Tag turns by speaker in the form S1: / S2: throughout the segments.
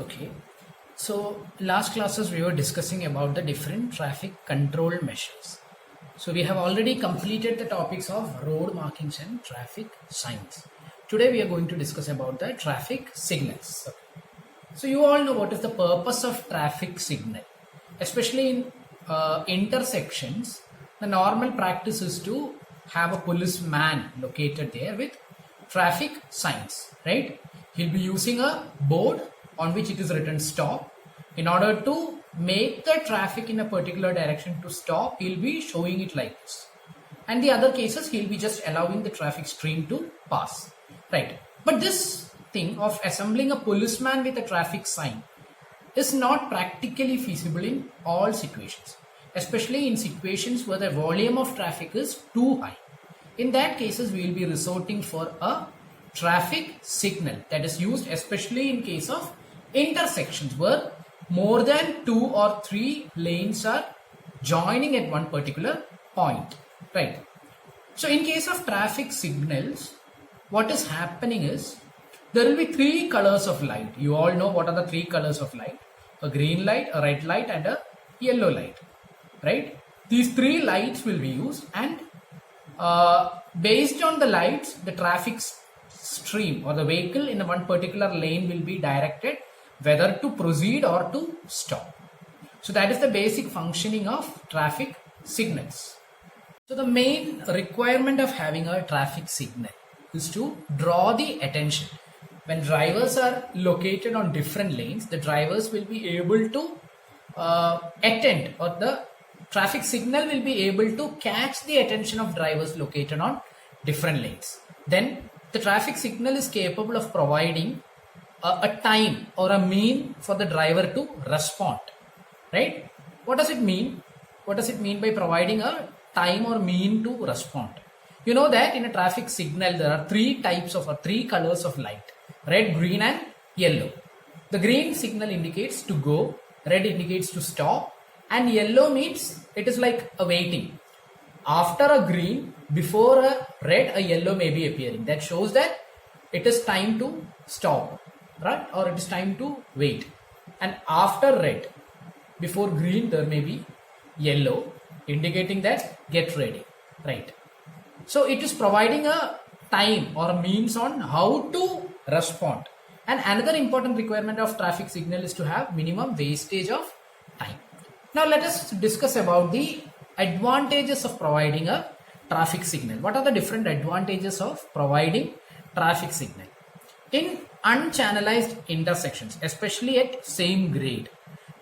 S1: Okay. So last classes we were discussing about the different traffic control measures. So we have already completed the topics of road markings and traffic signs. Today we are going to discuss about the traffic signals. So you all know what is the purpose of traffic signal, especially in intersections. The normal practice is to have a policeman located there with traffic signs, right? He'll be using a board on which it is written stop. In order to make the traffic in a particular direction to stop, he'll be showing it like this. And the other cases, he'll be just allowing the traffic stream to pass, right? But this thing of assembling a policeman with a traffic sign is not practically feasible in all situations, especially in situations where the volume of traffic is too high. In that cases, we will be resorting for a traffic signal that is used especially in case of intersections where more than 2 or 3 lanes are joining at one particular point, right? So in case of traffic signals, what is happening is there will be 3 colors of light. You all know what are the 3 colors of light: a green light, a red light, and a yellow light, right? These 3 lights will be used, and based on the lights, the traffic stream or the vehicle in one particular lane will be directed whether to proceed or to stop. So that is the basic functioning of traffic signals. So the main requirement of having a traffic signal is to draw the attention. When drivers are located on different lanes, the drivers will be able to attend, or the traffic signal will be able to catch the attention of drivers located on different lanes. Then the traffic signal is capable of providing a time or a mean for the driver to respond, right? What does it mean? What does it mean by providing a time or mean to respond? You know that in a traffic signal there are 3 types of or 3 colors of light: red, green, and yellow. The green signal indicates to go, red indicates to stop, and yellow means it is like a waiting. After a green, before a red, a yellow may be appearing. That shows that it is time to stop, right? Or it is time to wait. And after red, before green, there may be yellow, indicating that get ready, right? So it is providing a time or a means on how to respond. And another important requirement of traffic signal is to have minimum wastage of time. Now let us discuss about the advantages of providing a traffic signal. What are the different advantages of providing traffic signal? In unchannelized intersections, especially at same grade,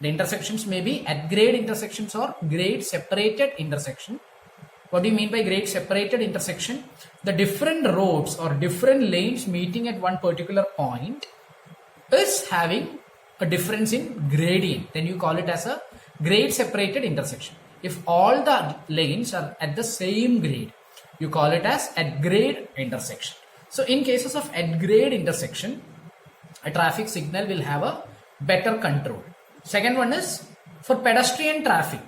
S1: the intersections may be at grade intersections or grade separated intersection. What do you mean by grade separated intersection? The different roads or different lanes meeting at one particular point is having a difference in gradient. Then you call it as a grade separated intersection. If all the lanes are at the same grade, you call it as at grade intersection. So in cases of at grade intersection, a traffic signal will have a better control. Second one is for pedestrian traffic.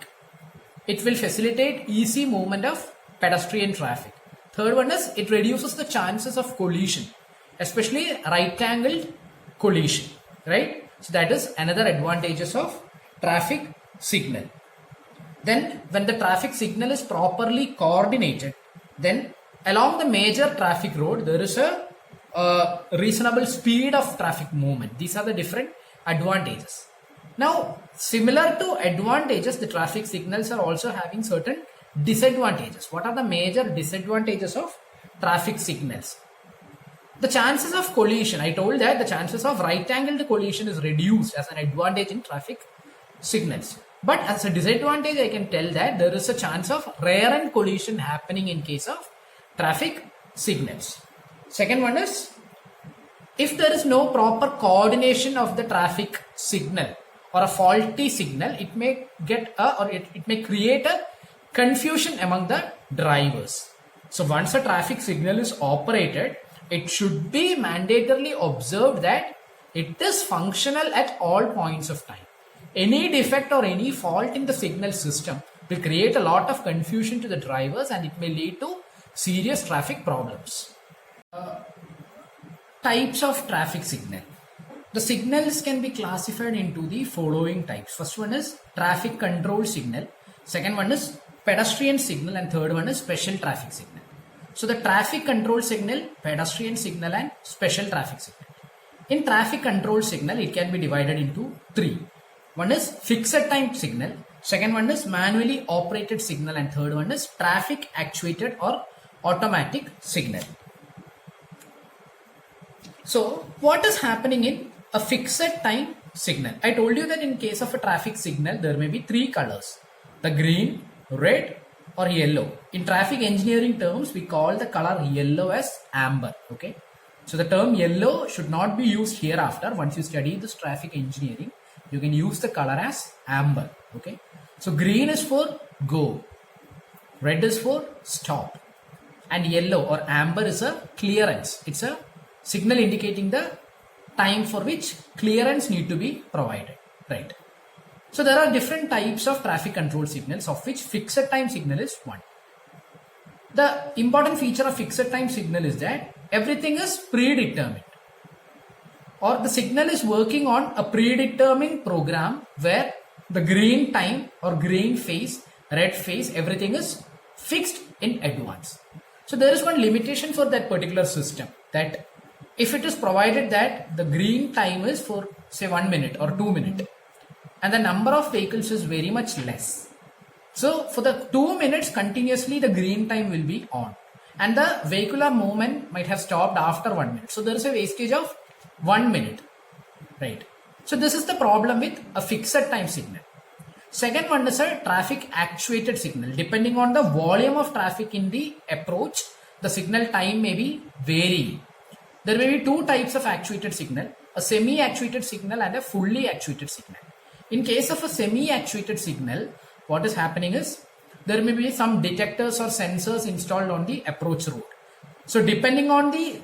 S1: It will facilitate easy movement of pedestrian traffic. Third one is it reduces the chances of collision, especially right angled collision, right? So that is another advantages of traffic signal. Then when the traffic signal is properly coordinated, then along the major traffic road there is a reasonable speed of traffic movement. These are the different advantages. Now similar to advantages, the traffic signals are also having certain disadvantages. What are the major disadvantages of traffic signals? The chances of collision, I told that the chances of right angled collision is reduced as an advantage in traffic signals. But as a disadvantage, I can tell that there is a chance of rear end collision happening in case of traffic signals. Second one is, if there is no proper coordination of the traffic signal or a faulty signal, it may it may create a confusion among the drivers. So once a traffic signal is operated, it should be mandatorily observed that it is functional at all points of time. Any defect or any fault in the signal system will create a lot of confusion to the drivers, and it may lead to serious traffic problems. Types of traffic signal. The signals can be classified into the following types. First one is traffic control signal. Second one is pedestrian signal, and third one is special traffic signal. So the traffic control signal, pedestrian signal, and special traffic signal. In traffic control signal, it can be divided into three. One is fixed time signal, second one is manually operated signal, and third one is traffic actuated or automatic signal. So what is happening in a fixed time signal? I told you that in case of a traffic signal, there may be three colors: the green, red, or yellow. In traffic engineering terms, we call the color yellow as amber. Okay. So the term yellow should not be used hereafter. Once you study this traffic engineering, you can use the color as amber. Okay. So green is for go, red is for stop, and yellow or amber is a clearance. It's a signal indicating the time for which clearance need to be provided. Right. So there are different types of traffic control signals, of which fixed time signal is one. The important feature of fixed time signal is that everything is predetermined, or the signal is working on a predetermined program where the green time or green phase, red phase, everything is fixed in advance. So there is one limitation for that particular system, that if it is provided that the green time is for say 1 minute or 2 minutes, and the number of vehicles is very much less. So for the 2 minutes continuously the green time will be on, and the vehicular movement might have stopped after 1 minute. So there is a wastage of 1 minute, right? So this is the problem with a fixed time signal. Second one is a traffic actuated signal. Depending on the volume of traffic in the approach, the signal time may be varying. There may be two types of actuated signal: a semi-actuated signal and a fully actuated signal. In case of a semi-actuated signal, what is happening is there may be some detectors or sensors installed on the approach road. So depending on the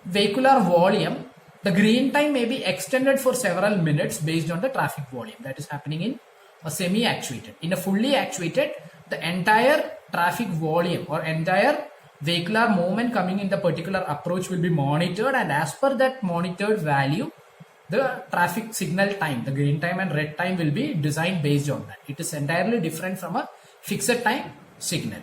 S1: vehicular volume, the green time may be extended for several minutes based on the traffic volume. That is happening in a semi-actuated. In a fully actuated, the entire traffic volume or entire vehicular movement coming in the particular approach will be monitored, and as per that monitored value, the traffic signal time, the green time and red time, will be designed based on that. It is entirely different from a fixed time signal.